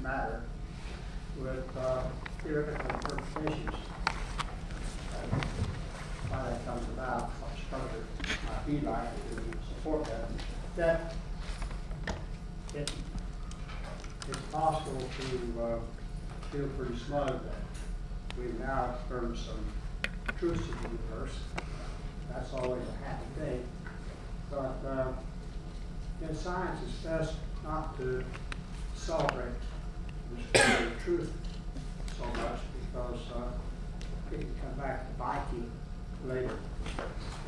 matter with theoretical interpretations. Why that comes about, what structure might be like to support that. That it's possible to feel pretty smug that we've now earned some truth to the universe. That's always a happy thing. But in science, it's best not to celebrate discovery of truth so much because it can come back to bite you later.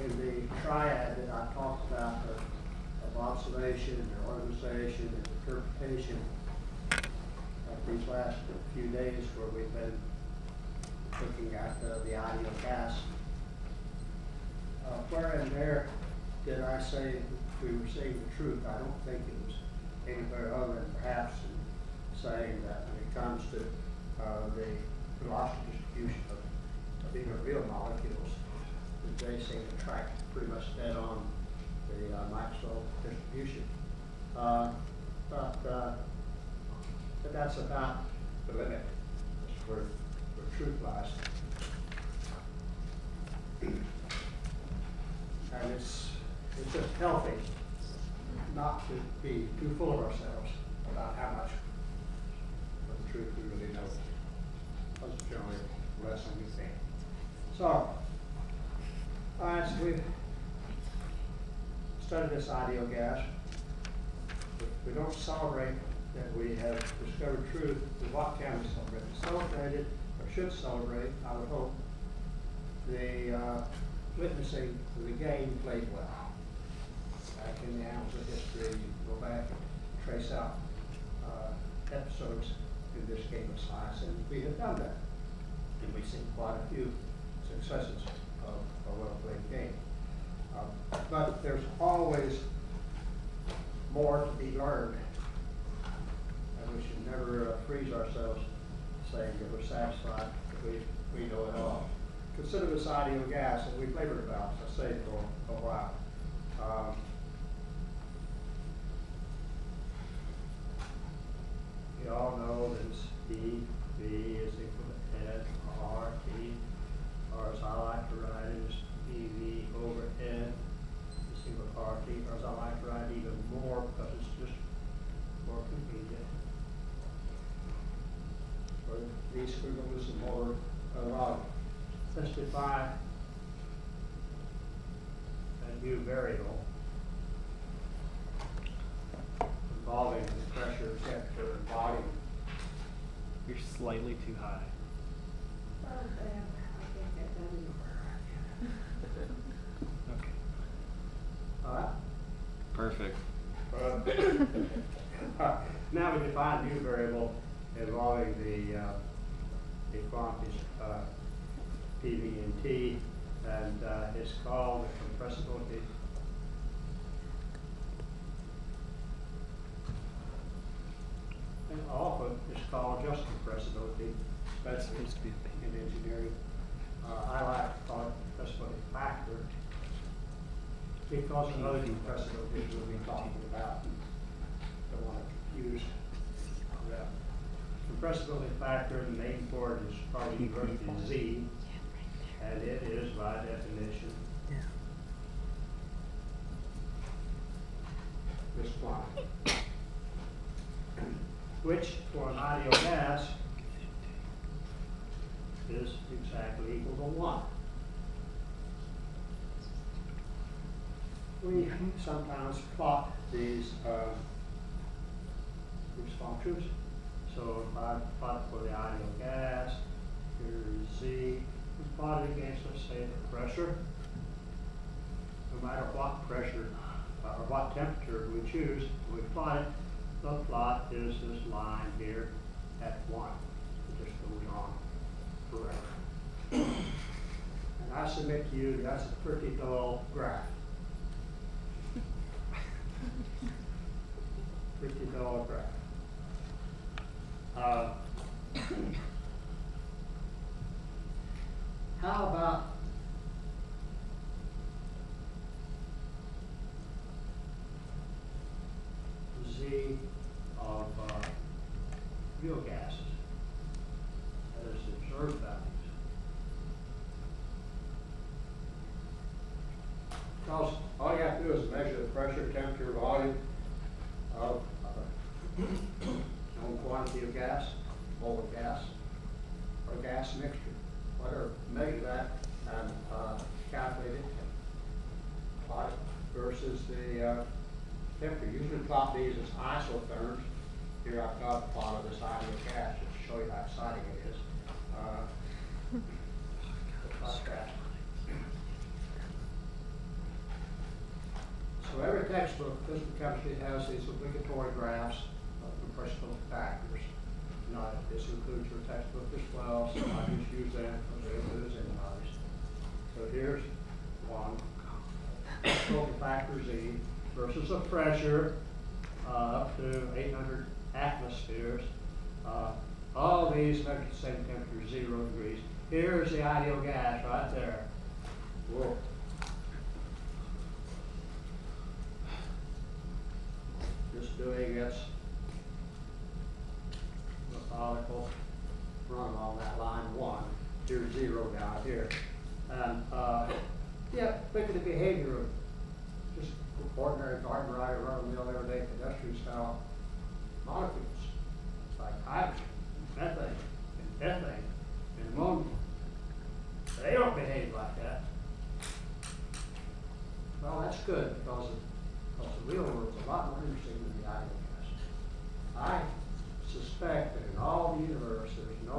In the triad that I talked about of observation, or organization, and interpretation, these last few days where we've been looking at the ideal gas, where and there did I say we were seeing the truth? I don't think it was anywhere other than perhaps in saying that when it comes to the velocity distribution of even real molecules, that they seem to track pretty much dead on the Maxwell distribution. But that's about the limit. That's where truth lies. And it's just healthy not to be too full of ourselves about how much of the truth we really know. That's generally less than we think. So, so we've studied this ideal gas. We don't celebrate that we have discovered truth. What can we celebrate? We celebrated, or should celebrate, I would hope, the witnessing to the game played well. Back in the annals of history, you go back and trace out episodes in this game of science, and we have done that. And we've seen quite a few successes of a well-played game. But there's always more to be learned, and we should never freeze ourselves saying that we're satisfied, that we know it all. Consider this ideal gas, and we've labored about, as I say, for a while. You all know that it's E, V is equal to N, R, T, or as I like to write it, is EV over N is equal to RT, or as I like to write even more because it's just more convenient. For these squiggles and more log. Let's define a new variable involving the pressure, temperature, and volume. You're slightly too high. Okay. All right? Perfect. Now we define a new variable involving the quantities PV and T, and it's called the compressibility. And often it's called just compressibility, especially in engineering. I like to call it compressibility factor because of other compressibilities we'll be talking about. Don't want to confuse that. Compressibility factor, the name for it is probably equal to Z, and it is by definition this quantity, which for an ideal gas is exactly equal to 1. We sometimes plot these functions. So if I plot for the ideal gas, here's Z, we plot it against, let's say, the pressure. No matter what pressure or what temperature we choose, we plot it. The plot is this line here at 1. It just goes on forever. And I submit to you that's a pretty dull graph. Pretty dull graph. How about Z of real gases. That is the observed values. Because all you have to do is measure the pressure, temperature, volume of a known quantity of gas, mole of gas, or gas mixture. Whatever, measure that and calculate it, plot it versus the temperature. Usually plot these as isotherms. Here I've got a plot of this ideal gas just to show you how exciting it is. Like that. So every textbook, physical chemistry has these obligatory graphs of compressibility factors. Now, this includes your textbook as well, so I just use them because they include anybody's. So here's one. Compressibility factor Z versus a pressure up to 800 atmospheres. All these measure the same temperature, 0 degrees. Here's the ideal gas right there. Whoa. Just doing its methodical run along that line 1. Here's 0 down here. And yeah, look at the behavior of just ordinary garden variety run-of-the-mill everyday pedestrian style molecules like hydrogen, methane, and ethane, and ammonia. They don't behave like that. Well, that's good because the real world is a lot more interesting than the ideal gas. I suspect that in all the universe there's no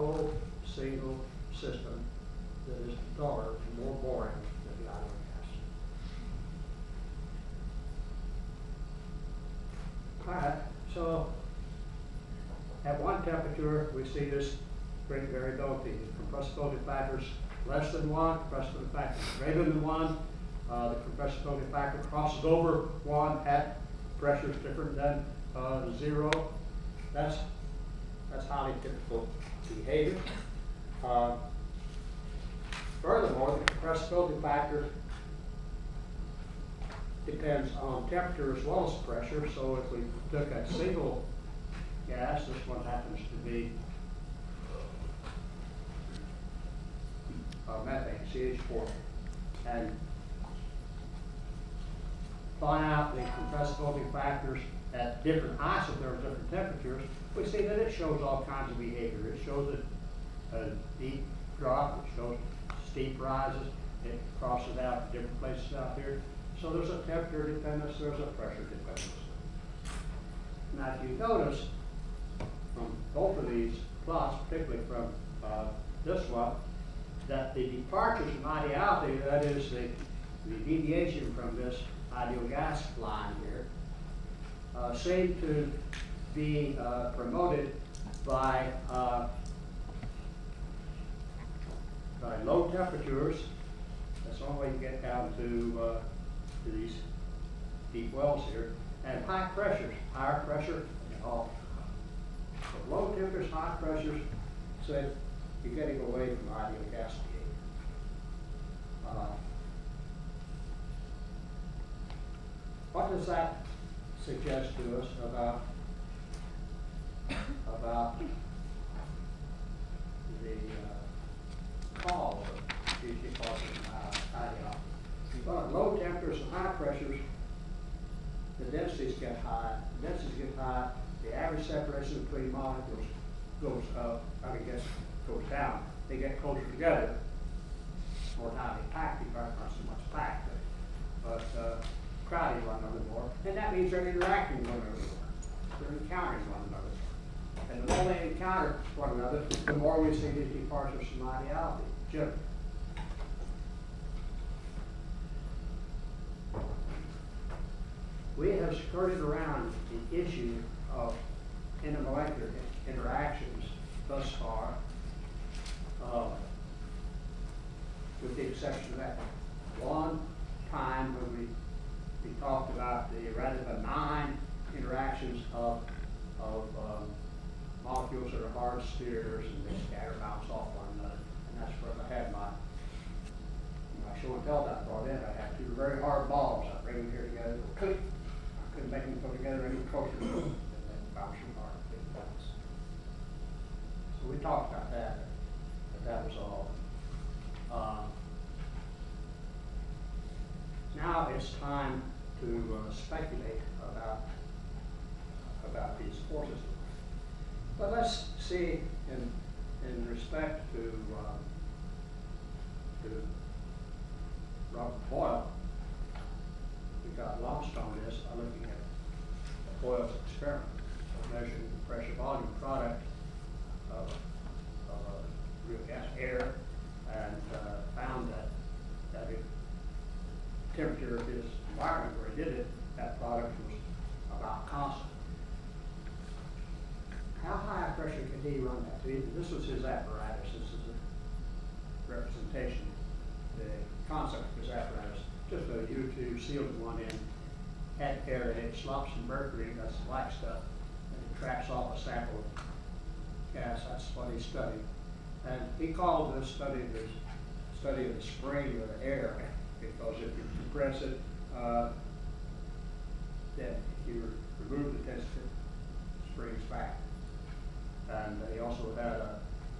single system that is duller and more boring than the ideal gas. All right, so at one temperature we see this great variability. Compressibility factors less than 1, compressibility factors greater than 1. The compressibility factor crosses over 1 at pressures different than 0. That's highly typical behavior. Furthermore, the compressibility factor depends on temperature as well as pressure. So if we took a single gas, this one happens to be methane, CH4, and find out the compressibility factors at different isotherms, different temperatures, we see that it shows all kinds of behavior. It shows a deep drop, it shows steep rises, it crosses out different places out here. So there's a temperature dependence, there's a pressure dependence. Now if you notice from both of these plots, particularly from this one, that the departures from ideality, that is the deviation from this ideal gas line here, seem to be promoted by low temperatures. That's the only way you get down to these deep wells here, and high pressures, higher pressure, and all. So low temperatures, high pressures, so you're getting away from ideal gas behavior. What does that suggest to us about the cause of these departures in ideality? Well, at low temperatures and high pressures, the densities get high. The densities get high, the average separation between molecules goes up, goes down. They get closer together. More tightly packed, you probably not so much packed, but crowding one another more. And that means they're interacting with one another more. They're encountering one another. And the more they encounter one another, the more we see these departures from ideality. Generally. We have skirted around the issue of intermolecular interactions thus far, with the exception of that one time when we talked about the rather benign interactions of molecules that are hard spheres and they scatter, bounce off one another. And that's where I had my show and tell that brought in. I had two very hard balls. I bring them here together. I couldn't make them go together any closer than bounce them hard. talked about that, but that was all. Now it's time to speculate about these forces. But let's see, in respect to Robert Boyle, we got lost on this by looking at Boyle's experiment of measuring the pressure volume product of real gas air, and found that the temperature of his environment where he did it, that product was about constant. How high a pressure could he run that to? This was his apparatus. This is a representation, the concept of his apparatus. Just a U-tube sealed in one end, had air in it, slops some mercury, that's the black stuff, and it tracks off a sample of gas. That's what he studied. And he called this study of the spring of the air, because if you compress it, then if you remove the test, it springs back. And he also had an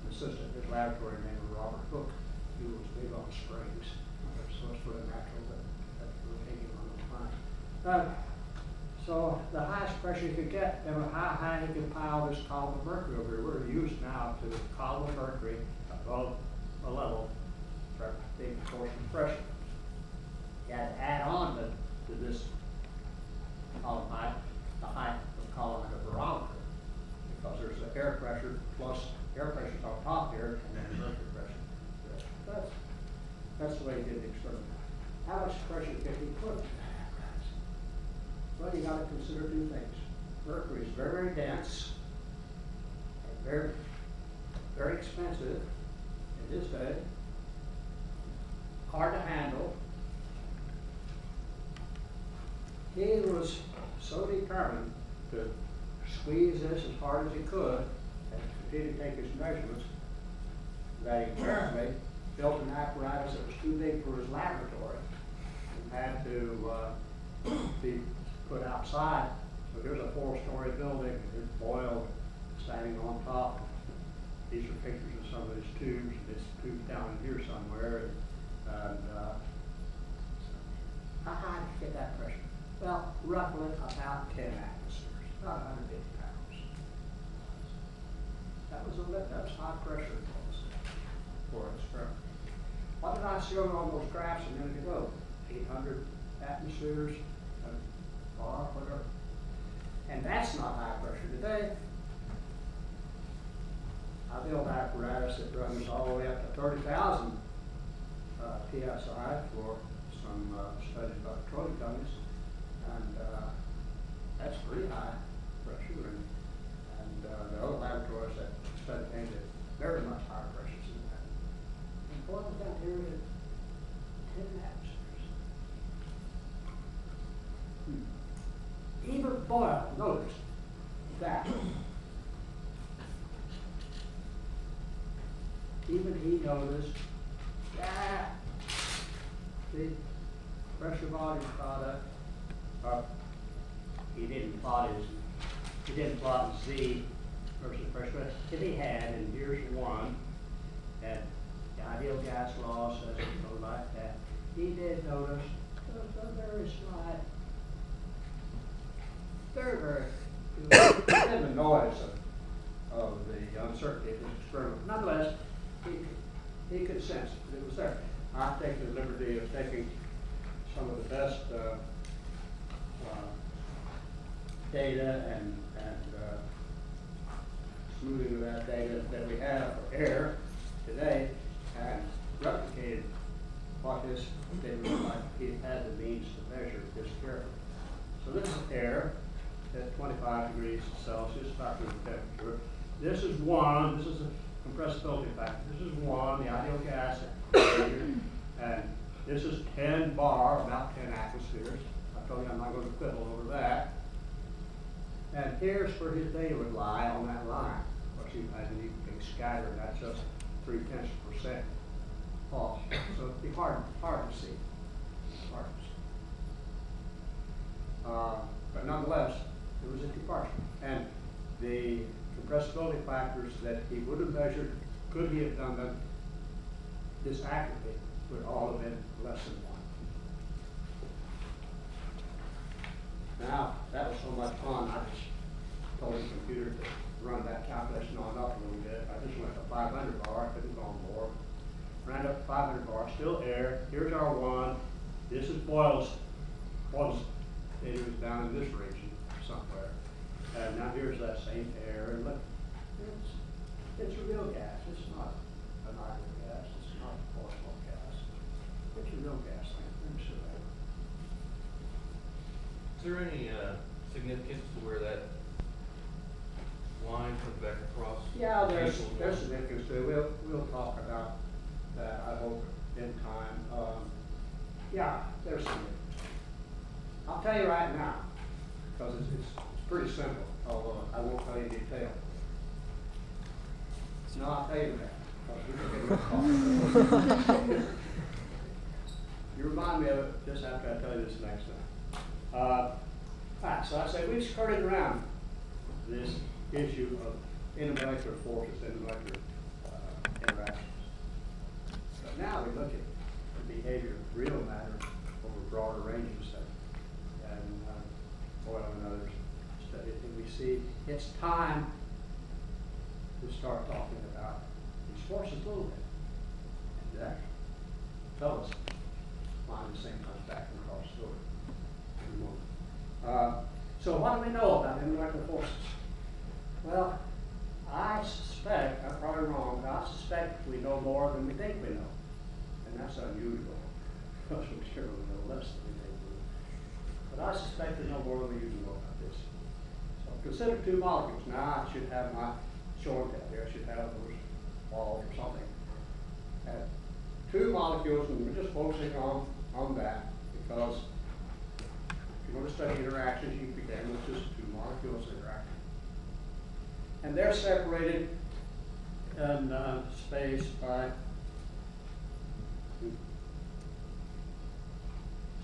assistant in his laboratory named Robert Hooke, who was big on springs. So it's sort of natural that we're taking on the line. So the highest pressure you could get, and how high you could pile this column of mercury over here. We're used now to a column of mercury above a level for a big portion of pressure. You had to add on to this column height, the height of the column of the barometer, because there's the air pressure plus air pressure on top here, and then mercury pressure. That's the way he did the experiment. How much pressure can he put in that apparatus? Well, you got to consider two things. Mercury is very, very dense and very, very expensive in this day, hard to handle. He was so determined to squeeze this as hard as he could and continue to take his measurements that he apparently built an apparatus that was too big for his laboratory and had to be put outside. So here's a 4-story building, and here's Boyle standing on top. These are pictures of some of his tubes. This tube's down in here somewhere. And how high did you get that pressure? Well, roughly about 10 atmospheres, about 150 pounds. That's high pressure for an experiment. What did I show on those graphs a minute ago? 800 atmospheres, bar, whatever. And that's not high pressure today. I built an apparatus that runs all the way up to 30,000 PSI for some studies about petroleum companies. And that's pretty high pressure. And the other laboratories that study things at very much higher pressures than that. And Boyle down here at 10 atmospheres. Even Boyle noticed that. Even he noticed that the pressure volume product, he didn't plot Z versus pressure, but he had, and here's one, and the ideal gas law says it go like that. He did notice a very slight, very the noise of the uncertainty of this experiment. Nonetheless, he could sense that it was there. I've taken the liberty of taking some of the best data and smoothing of that data that we have for air today, and replicated what this data looked like if he had the means to measure this carefully. So this is air at 25 degrees Celsius, about room temperature. This is one, this is a compressibility factor. This is one, the ideal gas, and this is 10 bar, about 10 atmospheres. I told you I'm not going to quibble over that. And here's where his data would lie on that line. Of course, you imagine you can scatter, that's just 0.3% off. So it'd be hard to see. Hard to see. But nonetheless, it was a departure. And the compressibility factors that he would have measured, could he have done them this accurately, would all have been less than 1. Now, that was so much fun, I just told the computer to run that calculation on up a little bit. I just went to 500 bar, couldn't go more. Ran up to 500 bar, still air. Here's our 1. This is Boyle's it was down in this region somewhere. And now here's that same air, and look, it's a real gas. It's not an idle gas. It's not a forcible gas. It's a real gas thing. Let me see that. Is there any significance to where that line comes back across? Yeah, there's Diesel? significance to it. We'll talk about that, I hope, in time. Yeah, there's significance. I'll tell you right now, because it's pretty simple, although I won't tell you detail. No, I'll tell you that, because we can get talking. You remind me of it just after I tell you this next time. All right, so I say we've skirted around this issue of intermolecular forces, intermolecular interactions. But now we look at the behavior of real matter over broader ranges, and Boyle and others studied, and we see it's time to start talking about these forces a little bit. And that tell us why the same comes back in our story in a moment. So what do we know about intermolecular forces? Well, I suspect, I'm probably wrong, but I suspect we know more than we think we know. And that's unusual, because we generally know less than we think we know. But I suspect we know more than we usually know about this. So consider 2 molecules. Now I should have my showing that there. I should have those balls or something. Have 2 molecules, and we're just focusing on that, because if you want to study interactions, you begin with just 2 molecules interacting. And they're separated in space by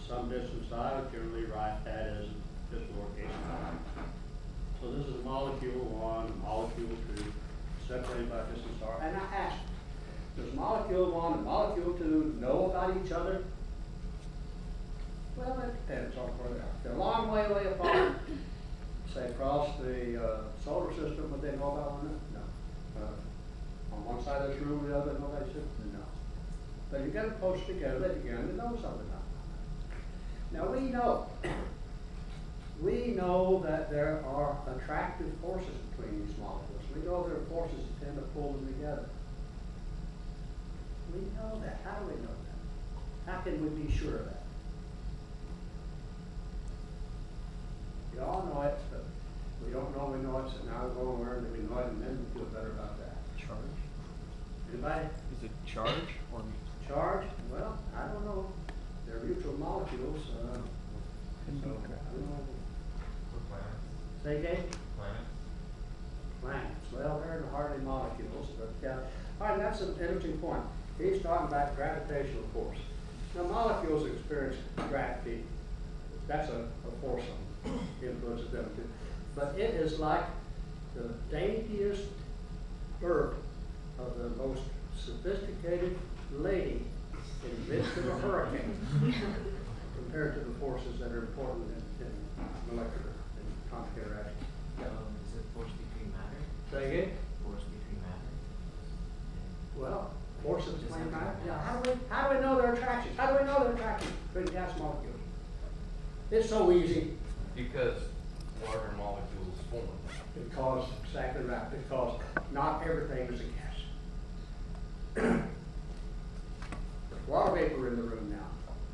some distance. I would generally write that as just lowercase I. So this is molecule 1, molecule 2, separated by distance r. And I ask, does molecule 1 and molecule 2 know about each other? Well, it depends on where they are. If they're a long way apart, say across the solar system, would they know about one another? No. On one side of this room, the other, nobody said no. But you get them close together, they begin to know something about it. Now we know that there are attractive forces between these molecules. We know there are forces that tend to pull them together. We know that. How do we know that? How can we be sure of that? We all know it, but we don't know we know it, so now we're going to learn that we know it, and then we feel better about that. Charge? Anybody? Is it charge or? Charge? Well, I don't know. They're neutral molecules, so I don't know. Or planets? Say again? Planets? Planets. Well, they're hardly molecules, but all right, that's an interesting point. He's talking about gravitational force. Now, molecules experience gravity. That's a force that influences them too. But it is like the daintiest bird of the most sophisticated lady in the midst of a hurricane compared to the forces that are important in molecular and atomic interaction. Is it force between matter? Say again? Force between matter? Well, forces Just between have to matter. know. Yeah, how do we know their attractions? How do we know their attractions between gas molecules? It's so easy. Because water molecules form. Because, exactly right, because not everything is a gas. There's water vapor in the room now.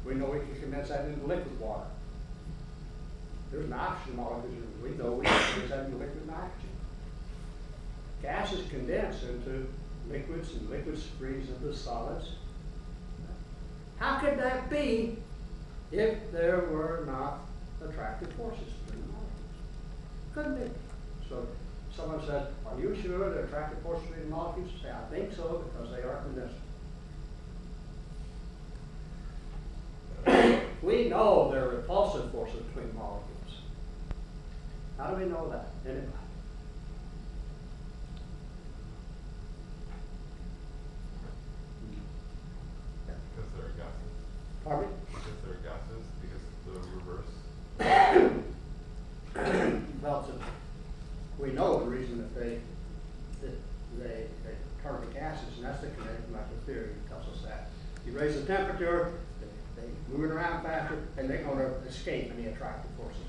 We know we can condense that into liquid water. There's nitrogen molecules, we know we can condense that into liquid nitrogen. Gases condense into liquids, and liquids freeze into solids. How could that be if there were not attractive forces between the molecules? Couldn't be. So someone said, are you sure there are attractive forces between the molecules? Say, I think so, because they are condensing. We know there are repulsive forces between molecules. How do we know that? Anybody? reason that they turn the gases, and that's the kinetic molecular theory that tells us that. You raise the temperature, they move it around faster, and they're going to escape any attractive forces.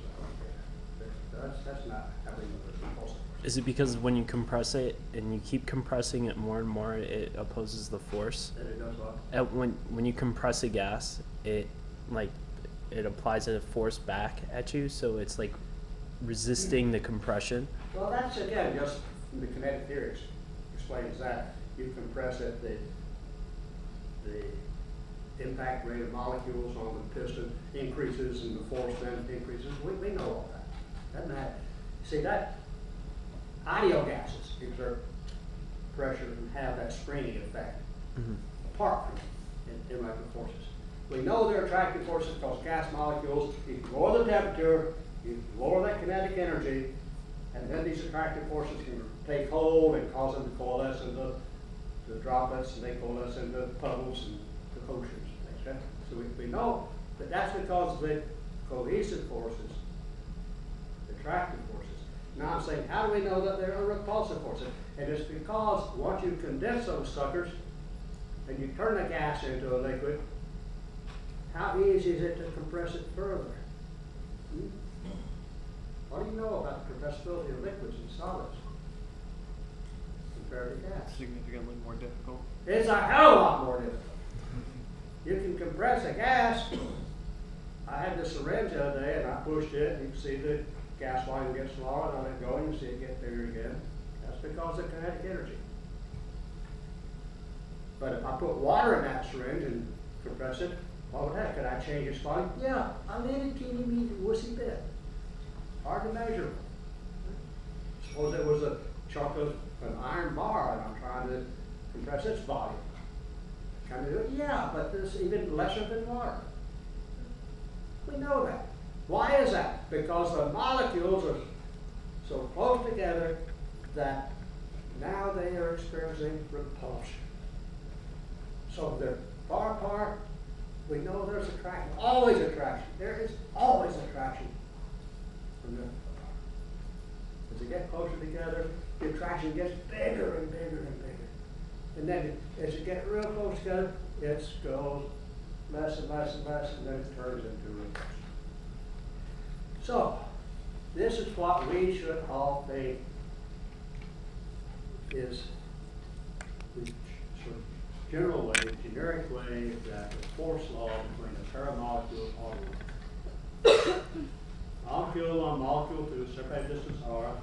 That's not how we move the repulsive force. Is it because when you compress it and you keep compressing it more and more, it opposes the force? That it does what? When you compress a gas, it applies a force back at you, so it's like resisting the compression. Well, that's again just the kinetic theory explains that. You compress it, the impact rate of molecules on the piston increases and the force then increases. We know all that. Doesn't that? See that ideal gases exert pressure and have that springing effect apart from molecular forces. We know they're attractive forces because gas molecules, you lower the temperature, you lower that kinetic energy, and then these attractive forces can take hold and cause them to coalesce into the droplets, and they coalesce into puddles and the oceans. Okay? So we know that that's because of the cohesive forces, the attractive forces. Now I'm saying, how do we know that they're repulsive forces? And it's because once you condense those suckers and you turn the gas into a liquid, how easy is it to compress it further? What do you know about the compressibility of liquids and solids compared to gas? Significantly more difficult. It's a hell of a lot more difficult. You can compress a gas. I had the syringe the other day and I pushed it, and you can see the gas line get smaller, and I let go and you see it get bigger again. That's because of kinetic energy. But if I put water in that syringe and compress it, what would happen? Could I change its volume? Yeah, a little teeny wussy bit. Hard to measure. Suppose it was a chunk of an iron bar and I'm trying to compress its volume. Can I do it? Yeah, but there's even lesser than water. We know that. Why is that? Because the molecules are so close together that now they are experiencing repulsion. So they're far apart. We know there's attraction, always attraction. There is always attraction from them apart. As they get closer together, the attraction gets bigger and bigger and bigger. And then as you get real close together, it goes less and less and less, and then it turns into repulsion. So, this is what we should all think is the sort of general way, generic way that the force law between a pair of molecules are molecule on molecule through a separated distance r,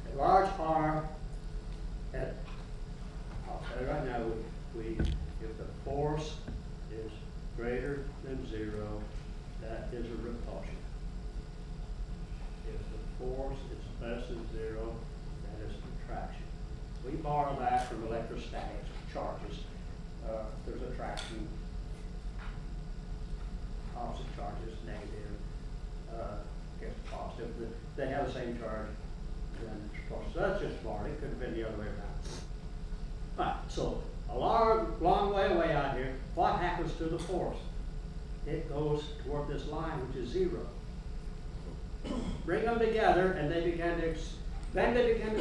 at large r, at, I'll say right now, if the force is greater than 0, that is a repulsion. If the force is less than 0, that is an attraction. We borrow that from electrostatics, charges. There's attraction, opposite charges, negative, against positive. They have the same charge, then it's repulsion. So that's just smart. It could have been the other way around. All right, so a long way away out here, what happens to the force? It goes toward this line, which is 0. Bring them together, and they begin to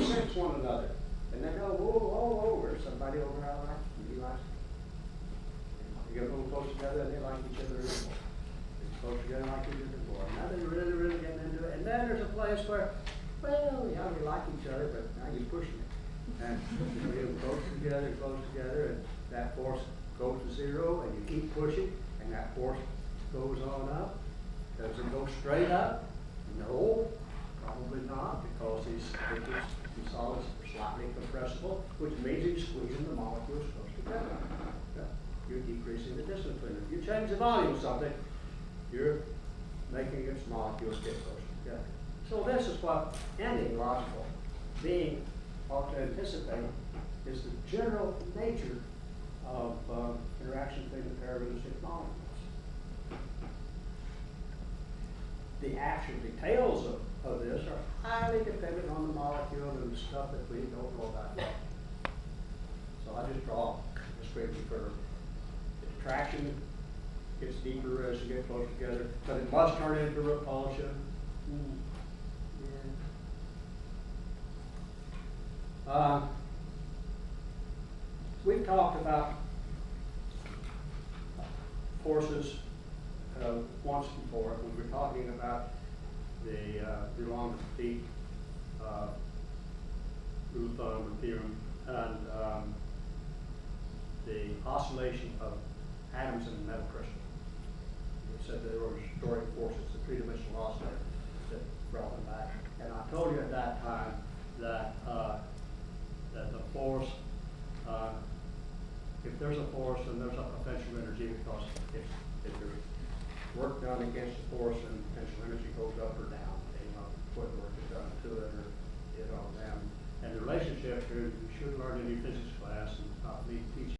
sense one another. And they go, whoa, there's somebody over our life. He likes it. You get a little close together, and they like each other more. They get close together, like each other more. Now they really getting into it. And then there's a place where, well, yeah, we like each other, but now you're pushing it. And you get close together, and that force goes to 0, and you keep pushing, and that force goes on up. Does it go straight up? No, probably not, because these liquids and solids are slightly compressible, which means you're squeezing the molecules close together. You're decreasing the distance between them. You change the volume of something, you're making its molecules get closer together. So this is what any logical being ought to anticipate is the general nature of interaction between the pair of realistic molecules. The actual details of this are highly dependent on the molecule and the stuff that we don't know about yet. So I just draw a straight curve. The attraction gets deeper as you get closer together, but it must turn into repulsion. Yeah. We've talked about forces once before. We were talking about the DeLong Peak rule of thumb or theorem, and the oscillation of atoms in a metal crystal. It said there were storing forces, the three-dimensional oscillator that brought them back. And I told you at that time that that the force, if there's a force, then there's a potential energy, because if there's work done against the force, then potential energy goes up or down, depending on what work is done to it, or and the relationship here, you should learn in your physics class, and not me teaching.